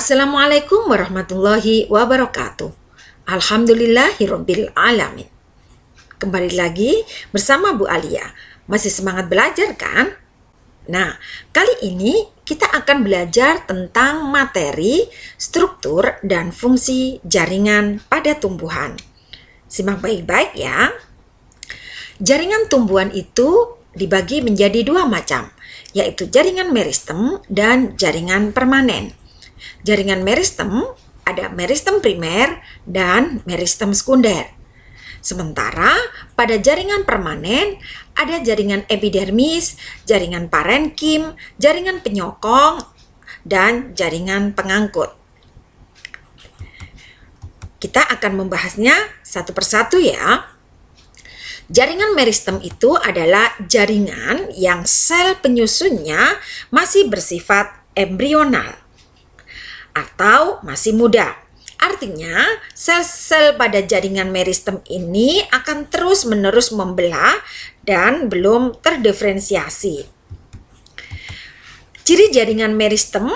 Assalamualaikum warahmatullahi wabarakatuh. Alhamdulillahirabbil alamin. Kembali lagi bersama Bu Alia. Masih semangat belajar kan? Nah, kali ini kita akan belajar tentang materi, struktur, dan fungsi jaringan pada tumbuhan. Simak baik-baik ya. Jaringan tumbuhan itu dibagi menjadi dua macam, yaitu jaringan meristem dan jaringan permanen. Jaringan meristem ada meristem primer dan meristem sekunder. Sementara pada jaringan permanen ada jaringan epidermis, jaringan parenkim, jaringan penyokong, dan jaringan pengangkut. Kita akan membahasnya satu persatu ya. Jaringan meristem itu adalah jaringan yang sel penyusunnya masih bersifat embrional atau masih muda. Artinya, sel-sel pada jaringan meristem ini akan terus-menerus membelah dan belum terdiferensiasi. Ciri jaringan meristem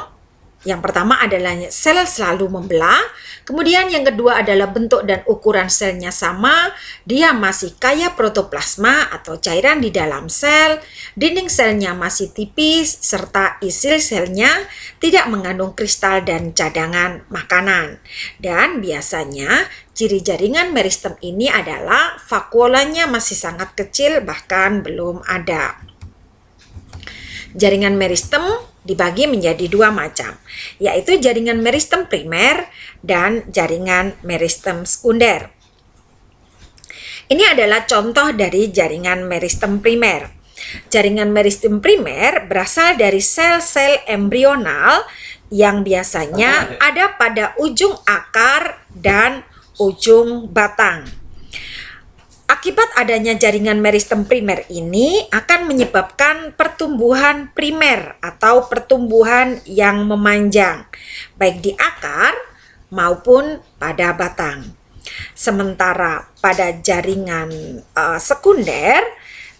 yang pertama adalah sel selalu membelah, kemudian yang kedua adalah bentuk dan ukuran selnya sama, dia masih kaya protoplasma atau cairan di dalam sel, dinding selnya masih tipis, serta isi selnya tidak mengandung kristal dan cadangan makanan. Dan biasanya ciri jaringan meristem ini adalah vakuolanya masih sangat kecil, bahkan belum ada. Jaringan meristem dibagi menjadi dua macam, yaitu jaringan meristem primer dan jaringan meristem sekunder. Ini adalah contoh dari jaringan meristem primer. Jaringan meristem primer berasal dari sel-sel embrional yang biasanya ada pada ujung akar dan ujung batang. Akibat adanya jaringan meristem primer ini akan menyebabkan pertumbuhan primer atau pertumbuhan yang memanjang, baik di akar maupun pada batang. Sementara pada jaringan sekunder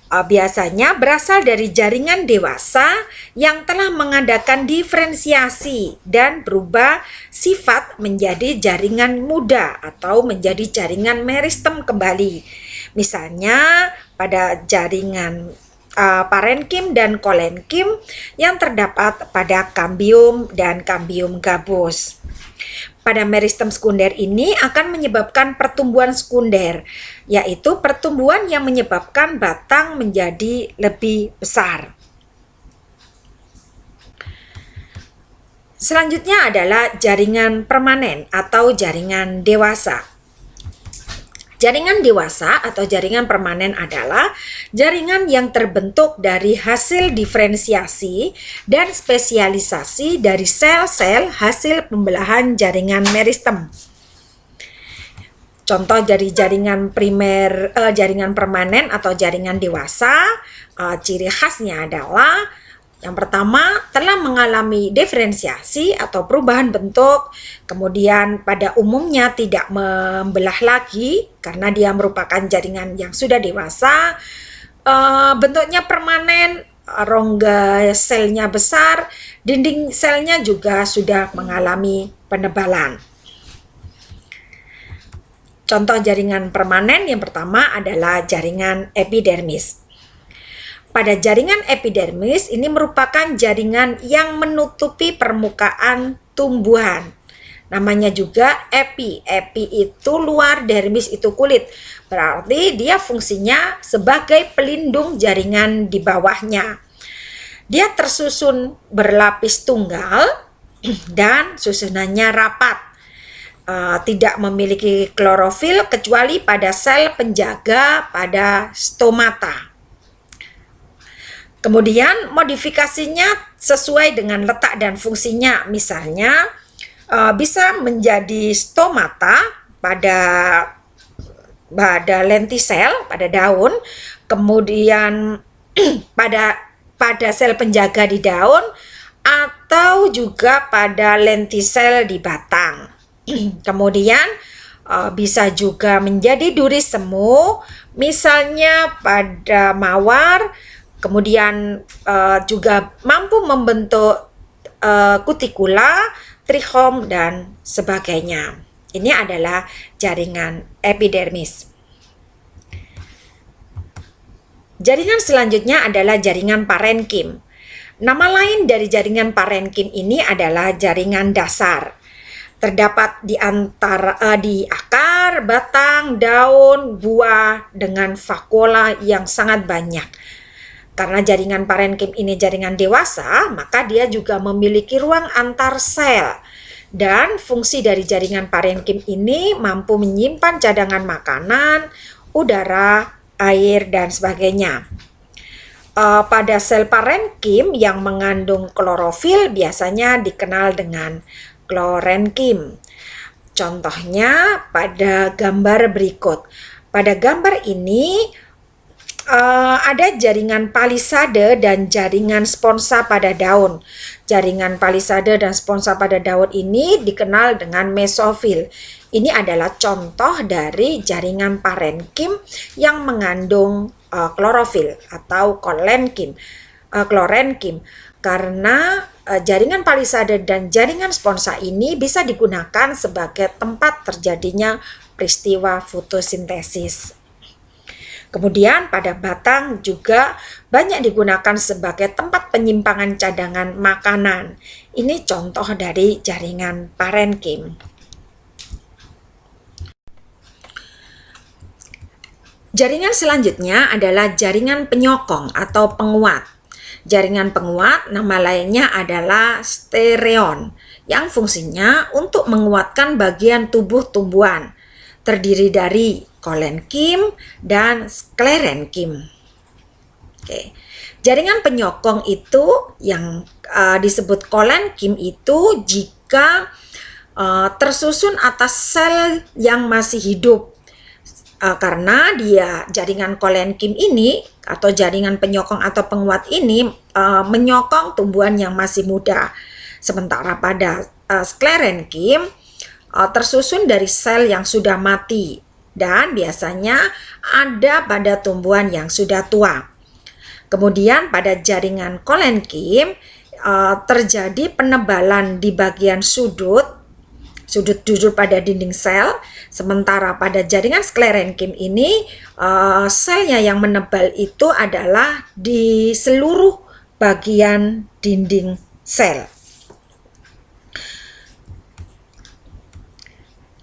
biasanya berasal dari jaringan dewasa yang telah mengadakan diferensiasi dan berubah sifat menjadi jaringan muda atau menjadi jaringan meristem kembali. Misalnya pada jaringan parenkim dan kolenkim yang terdapat pada kambium dan kambium gabus. Pada meristem sekunder ini akan menyebabkan pertumbuhan sekunder, yaitu pertumbuhan yang menyebabkan batang menjadi lebih besar. Selanjutnya adalah jaringan permanen atau jaringan dewasa. Jaringan dewasa atau jaringan permanen adalah jaringan yang terbentuk dari hasil diferensiasi dan spesialisasi dari sel-sel hasil pembelahan jaringan meristem. Contoh dari jaringan primer, jaringan permanen atau jaringan dewasa, ciri khasnya adalah yang pertama, telah mengalami diferensiasi atau perubahan bentuk, kemudian pada umumnya tidak membelah lagi karena dia merupakan jaringan yang sudah dewasa, bentuknya permanen, rongga selnya besar, dinding selnya juga sudah mengalami penebalan. Contoh jaringan permanen yang pertama adalah jaringan epidermis. Pada jaringan epidermis ini merupakan jaringan yang menutupi permukaan tumbuhan. Namanya juga epi. Epi itu luar, dermis itu kulit. Berarti dia fungsinya sebagai pelindung jaringan di bawahnya. Dia tersusun berlapis tunggal dan susunannya rapat. Tidak memiliki klorofil kecuali pada sel penjaga pada stomata. Kemudian modifikasinya sesuai dengan letak dan fungsinya. Misalnya bisa menjadi stomata pada lentisel, pada daun, kemudian pada sel penjaga di daun, atau juga pada lentisel di batang. Kemudian bisa juga menjadi duri semu, misalnya pada mawar. Kemudian juga mampu membentuk kutikula trichom, dan sebagainya. Ini adalah jaringan epidermis. Jaringan selanjutnya adalah jaringan parenkim. Nama lain dari jaringan parenkim ini adalah jaringan dasar. Terdapat di akar, batang, daun, buah dengan vakuola yang sangat banyak. Karena jaringan parenkim ini jaringan dewasa, maka dia juga memiliki ruang antar sel. Dan fungsi dari jaringan parenkim ini mampu menyimpan cadangan makanan, udara, air, dan sebagainya. Pada sel parenkim yang mengandung klorofil biasanya dikenal dengan klorenkim. Contohnya pada gambar berikut. Pada gambar ini ada jaringan palisade dan jaringan sponsa pada daun. Jaringan palisade dan sponsa pada daun ini dikenal dengan mesofil. Ini adalah contoh dari jaringan parenkim yang mengandung klorofil atau klorenkim. Karena jaringan palisade dan jaringan sponsa ini bisa digunakan sebagai tempat terjadinya peristiwa fotosintesis. Kemudian pada batang juga banyak digunakan sebagai tempat penyimpangan cadangan makanan. Ini contoh dari jaringan parenkim. Jaringan selanjutnya adalah jaringan penyokong atau penguat. Jaringan penguat nama lainnya adalah stereon yang fungsinya untuk menguatkan bagian tubuh tumbuhan. Terdiri dari kolenkim dan sklerenkim. Oke. Jaringan penyokong itu yang disebut kolenkim itu jika tersusun atas sel yang masih hidup. Karena dia jaringan kolenkim ini atau jaringan penyokong atau penguat ini menyokong tumbuhan yang masih muda. Sementara pada sklerenkim tersusun dari sel yang sudah mati dan biasanya ada pada tumbuhan yang sudah tua. Kemudian pada jaringan kolenkim terjadi penebalan di bagian sudut pada dinding sel, sementara pada jaringan sklerenkim ini selnya yang menebal itu adalah di seluruh bagian dinding sel.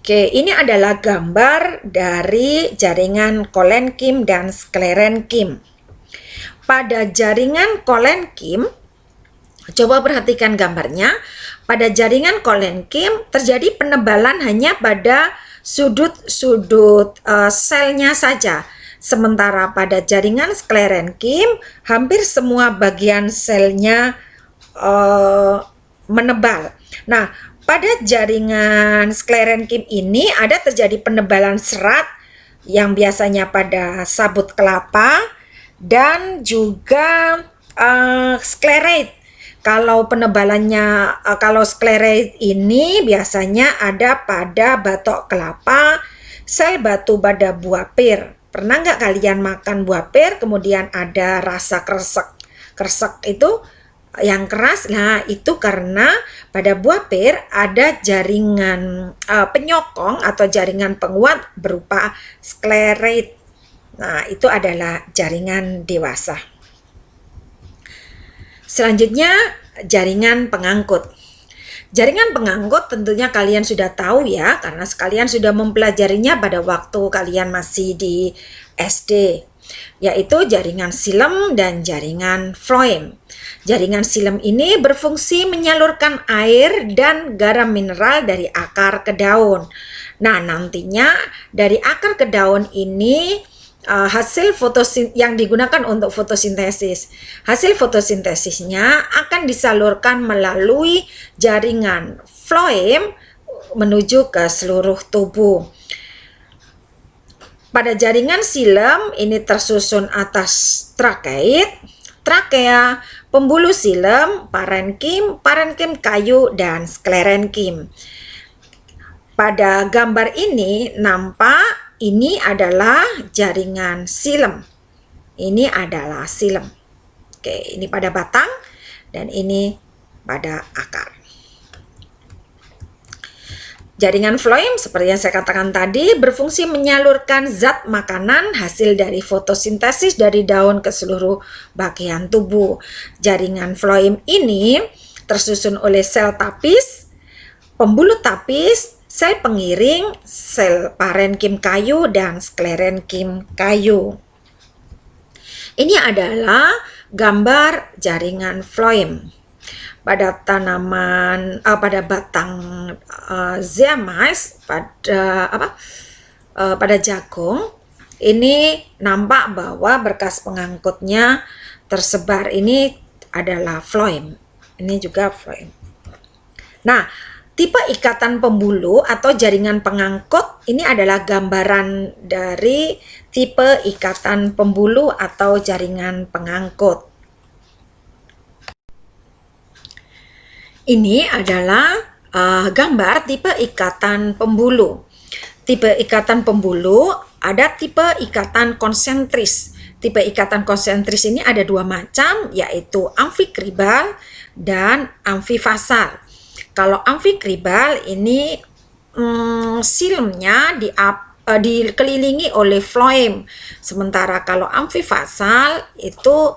Oke, ini adalah gambar dari jaringan kolenkim dan sklerenkim. Pada jaringan kolenkim, coba perhatikan gambarnya. Pada jaringan kolenkim terjadi penebalan hanya pada sudut-sudut selnya saja. Sementara pada jaringan sklerenkim hampir semua bagian selnya menebal. Nah, pada jaringan sklerenkim ini ada terjadi penebalan serat yang biasanya pada sabut kelapa dan juga sklerate. Kalau penebalannya, kalau sklerate ini biasanya ada pada batok kelapa, sel batu pada buah pir. Pernah nggak kalian makan buah pir kemudian ada rasa kresek itu yang keras? Nah, itu karena pada buah pir ada jaringan penyokong atau jaringan penguat berupa sklerate. Nah, itu adalah jaringan dewasa. Selanjutnya, jaringan pengangkut. Jaringan pengangkut tentunya kalian sudah tahu ya, karena kalian sudah mempelajarinya pada waktu kalian masih di SD, yaitu jaringan xilem dan jaringan phloem. Jaringan xilem ini berfungsi menyalurkan air dan garam mineral dari akar ke daun. Nah, nantinya dari akar ke daun ini hasil yang digunakan untuk fotosintesis. Hasil fotosintesisnya akan disalurkan melalui jaringan phloem menuju ke seluruh tubuh. Pada jaringan xilem ini tersusun atas trakea, pembuluh xilem, parenkim kayu, dan sklerenkim. Pada gambar ini nampak ini adalah jaringan xilem. Ini adalah xilem. Oke, ini pada batang dan ini pada akar. Jaringan floem seperti yang saya katakan tadi berfungsi menyalurkan zat makanan hasil dari fotosintesis dari daun ke seluruh bagian tubuh. Jaringan floem ini tersusun oleh sel tapis, pembuluh tapis, sel pengiring, sel parenkim kayu, dan sklerenkim kayu. Ini adalah gambar jaringan floem. Pada tanaman, pada batang zeamais, pada jagung, ini nampak bahwa berkas pengangkutnya tersebar. Ini adalah floem. Ini juga floem. Nah, tipe ikatan pembuluh atau jaringan pengangkut ini adalah gambaran dari tipe ikatan pembuluh atau jaringan pengangkut. Ini adalah gambar tipe ikatan pembuluh. Tipe ikatan pembuluh ada tipe ikatan konsentris. Tipe ikatan konsentris ini ada dua macam, yaitu amfikribal dan amfifasal. Kalau amfikribal ini silemnya dikelilingi oleh floem. Sementara kalau amfifasal itu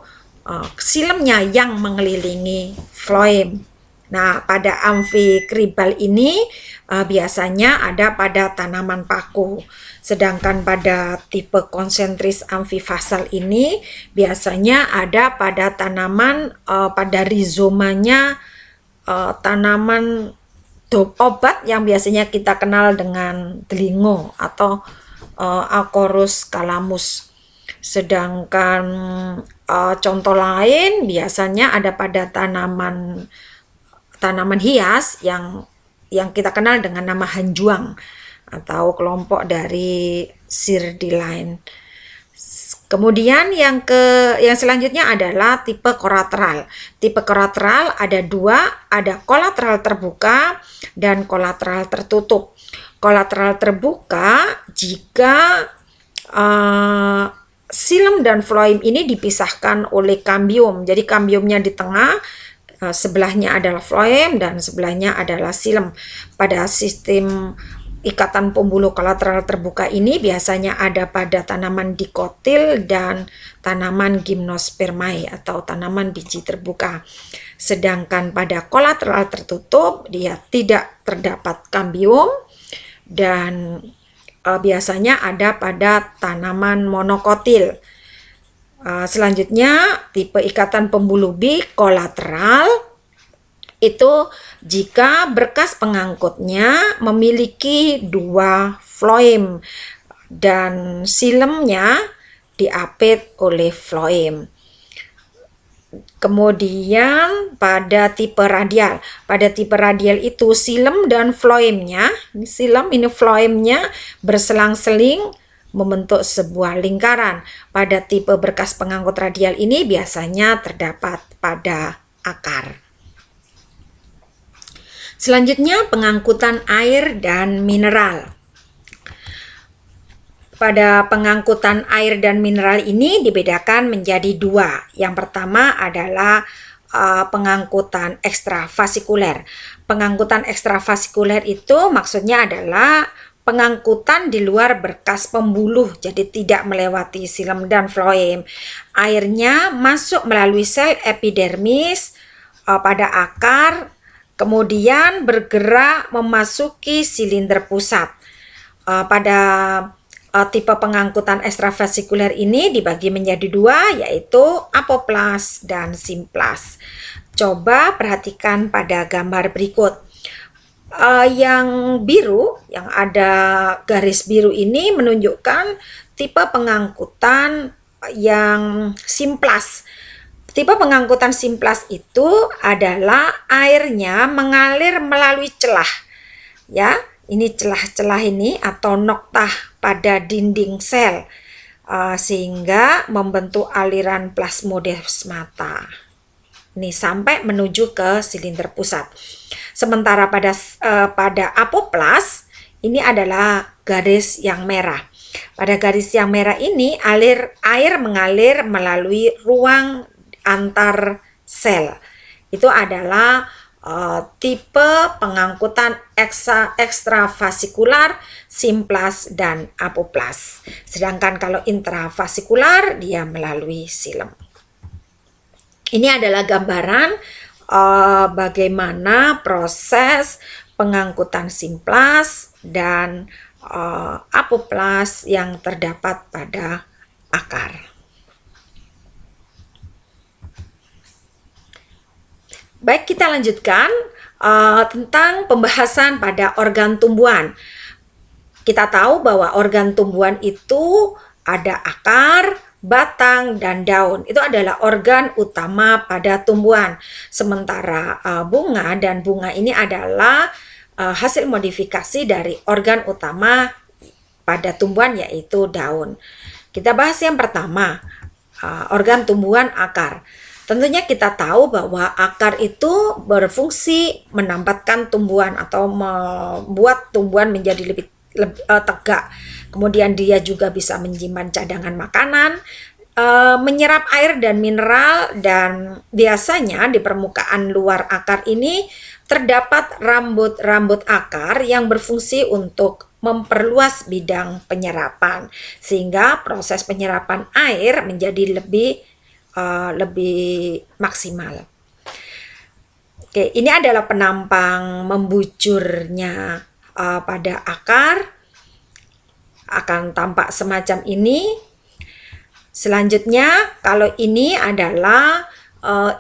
silemnya yang mengelilingi floem. Nah, pada amfikribal ini biasanya ada pada tanaman paku. Sedangkan pada tipe konsentris amfifasal ini biasanya ada pada tanaman, pada rizomanya tanaman obat yang biasanya kita kenal dengan delingo atau Acorus calamus. Sedangkan contoh lain biasanya ada pada tanaman hias yang kita kenal dengan nama hanjuang atau kelompok dari Sirdiline. Kemudian yang selanjutnya adalah tipe kolateral. Tipe kolateral ada dua, ada kolateral terbuka dan kolateral tertutup. Kolateral terbuka jika silem dan floem ini dipisahkan oleh kambium. Jadi kambiumnya di tengah, sebelahnya adalah floem dan sebelahnya adalah silem. Pada sistem ikatan pembuluh kolateral terbuka ini biasanya ada pada tanaman dikotil dan tanaman gimnospermae atau tanaman biji terbuka. Sedangkan pada kolateral tertutup dia tidak terdapat kambium dan biasanya ada pada tanaman monokotil. Selanjutnya tipe ikatan pembuluh bikolateral itu jika berkas pengangkutnya memiliki dua floem dan silemnya diapit oleh floem. Kemudian pada tipe radial itu silem dan floemnya, ini floemnya berselang-seling membentuk sebuah lingkaran. Pada tipe berkas pengangkut radial ini biasanya terdapat pada akar. Selanjutnya pengangkutan air dan mineral. Pada pengangkutan air dan mineral ini dibedakan menjadi dua. Yang pertama adalah pengangkutan ekstravasikuler. Pengangkutan ekstravasikuler itu maksudnya adalah pengangkutan di luar berkas pembuluh, jadi tidak melewati silem dan floem. Airnya masuk melalui sel epidermis pada akar, kemudian bergerak memasuki silinder pusat. Pada tipe pengangkutan ekstravasikuler ini dibagi menjadi dua, yaitu apoplas dan simplas. Coba perhatikan pada gambar berikut. Yang biru, yang ada garis biru ini menunjukkan tipe pengangkutan yang simplas. Tipe pengangkutan simplas itu adalah airnya mengalir melalui celah, ya. Ini celah-celah ini atau noktah pada dinding sel sehingga membentuk aliran plasmodesmata. Ini sampai menuju ke silinder pusat. Sementara pada apoplas ini adalah garis yang merah. Pada garis yang merah ini air mengalir melalui ruang antar sel. Itu adalah tipe pengangkutan ekstravasikular, simplas, dan apoplas. Sedangkan kalau intravasikular dia melalui silem. Ini adalah gambaran bagaimana proses pengangkutan simplas dan apoplas yang terdapat pada akar. Baik, kita lanjutkan tentang pembahasan pada organ tumbuhan. Kita tahu bahwa organ tumbuhan itu ada akar, batang, dan daun. Itu adalah organ utama pada tumbuhan. Sementara bunga ini adalah hasil modifikasi dari organ utama pada tumbuhan, yaitu daun. Kita bahas yang pertama, organ tumbuhan akar. Tentunya kita tahu bahwa akar itu berfungsi menambatkan tumbuhan atau membuat tumbuhan menjadi lebih tegak. Kemudian dia juga bisa menyimpan cadangan makanan, menyerap air dan mineral, dan biasanya di permukaan luar akar ini terdapat rambut-rambut akar yang berfungsi untuk memperluas bidang penyerapan, sehingga proses penyerapan air menjadi lebih maksimal. Oke, ini adalah penampang membujurnya pada akar. Akan tampak semacam ini. Selanjutnya, kalau ini adalah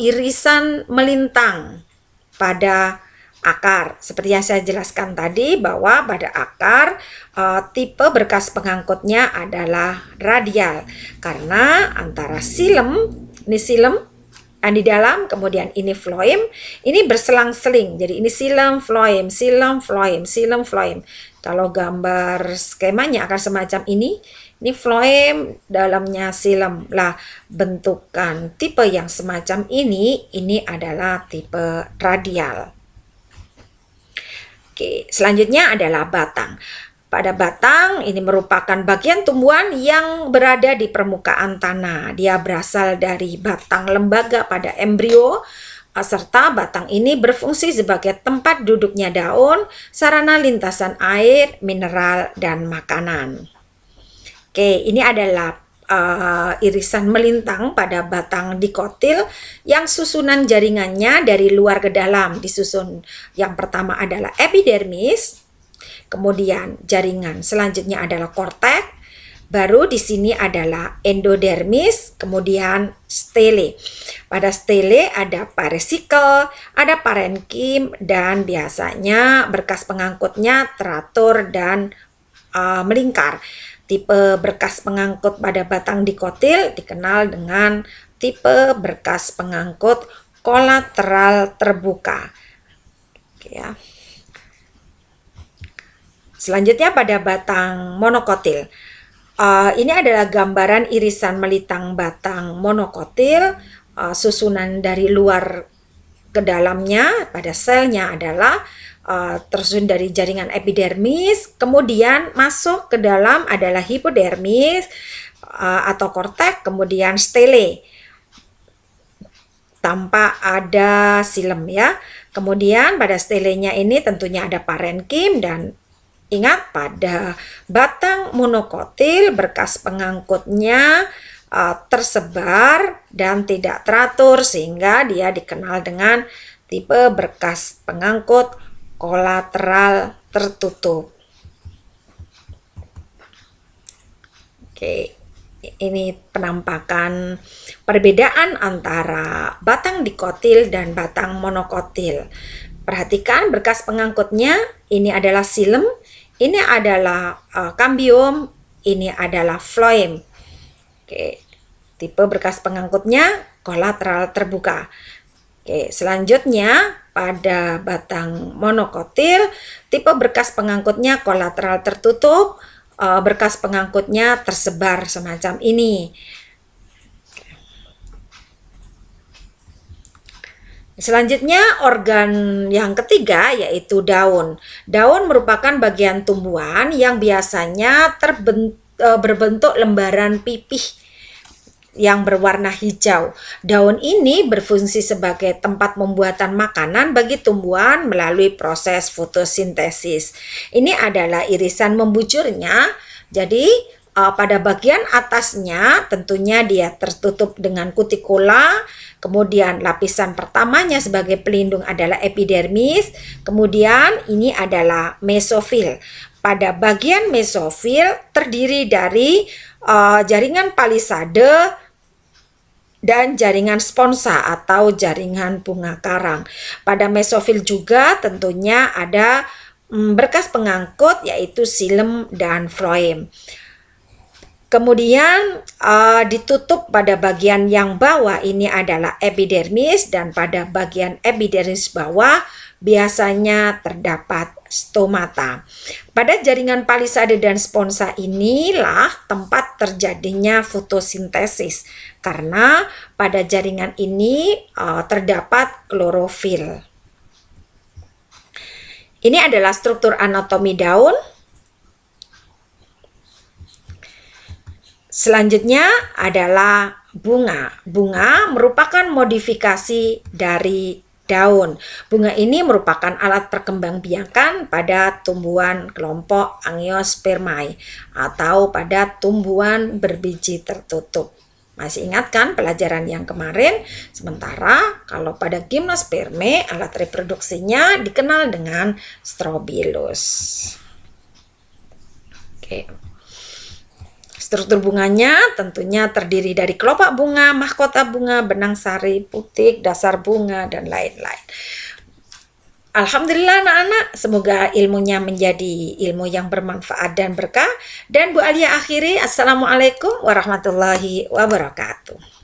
irisan melintang pada akar. Seperti yang saya jelaskan tadi, bahwa pada akar tipe berkas pengangkutnya adalah radial, karena antara silem, ini silem yang di dalam, kemudian ini floem, ini berselang-seling. Jadi ini silem, floem, silem, floem, silem, floem. Kalau gambar skemanya akan semacam ini floem, dalamnya silem. Lah, bentukan tipe yang semacam ini adalah tipe radial. Oke, selanjutnya adalah batang. Pada batang, ini merupakan bagian tumbuhan yang berada di permukaan tanah. Dia berasal dari batang lembaga pada embrio, serta batang ini berfungsi sebagai tempat duduknya daun, sarana lintasan air, mineral, dan makanan. Oke, ini adalah irisan melintang pada batang dikotil yang susunan jaringannya dari luar ke dalam disusun. Yang pertama adalah epidermis, kemudian jaringan selanjutnya adalah korteks, baru di sini adalah endodermis, kemudian stele. Pada stele ada paresikel, ada parenkim, dan biasanya berkas pengangkutnya teratur dan melingkar. Tipe berkas pengangkut pada batang dikotil dikenal dengan tipe berkas pengangkut kolateral terbuka. Oke, ya. Selanjutnya pada batang monokotil. Ini adalah gambaran irisan melintang batang monokotil. Susunan dari luar ke dalamnya pada selnya adalah tersusun dari jaringan epidermis, kemudian masuk ke dalam adalah hipodermis atau korteks, kemudian stele. Tanpa ada silem, ya. Kemudian pada stelenya ini tentunya ada parenkim, dan ingat pada batang monokotil berkas pengangkutnya tersebar dan tidak teratur, sehingga dia dikenal dengan tipe berkas pengangkut kolateral tertutup. Oke, ini penampakan perbedaan antara batang dikotil dan batang monokotil. Perhatikan berkas pengangkutnya, ini adalah silem, ini adalah kambium, ini adalah floem. Oke, tipe berkas pengangkutnya kolateral terbuka. Oke, selanjutnya pada batang monokotil, tipe berkas pengangkutnya kolateral tertutup, berkas pengangkutnya tersebar semacam ini. Selanjutnya organ yang ketiga yaitu daun. Daun merupakan bagian tumbuhan yang biasanya berbentuk lembaran pipih. yang berwarna hijau. Daun ini berfungsi sebagai tempat pembuatan makanan bagi tumbuhan melalui proses fotosintesis. Ini adalah irisan membujurnya. Jadi pada bagian atasnya tentunya dia tertutup dengan kutikula. Kemudian lapisan pertamanya sebagai pelindung adalah epidermis. Kemudian ini adalah mesofil. Pada bagian mesofil terdiri dari jaringan palisade dan jaringan sponsa atau jaringan bunga karang. Pada mesofil juga tentunya ada berkas pengangkut yaitu xilem dan floem. Kemudian ditutup pada bagian yang bawah ini adalah epidermis, dan pada bagian epidermis bawah biasanya terdapat stomata. Pada jaringan palisade dan sponsa inilah tempat terjadinya fotosintesis, karena pada jaringan ini terdapat klorofil. Ini adalah struktur anatomi daun. Selanjutnya adalah bunga. Bunga merupakan modifikasi dari daun. Bunga ini merupakan alat perkembangbiakan pada tumbuhan kelompok Angiospermae atau pada tumbuhan berbiji tertutup. Masih ingat kan pelajaran yang kemarin? Sementara kalau pada Gymnospermae alat reproduksinya dikenal dengan strobilus. Oke. Struktur bunganya tentunya terdiri dari kelopak bunga, mahkota bunga, benang sari, putik, dasar bunga, dan lain-lain. Alhamdulillah anak-anak, semoga ilmunya menjadi ilmu yang bermanfaat dan berkah. Dan Bu Alia akhiri, Assalamualaikum warahmatullahi wabarakatuh.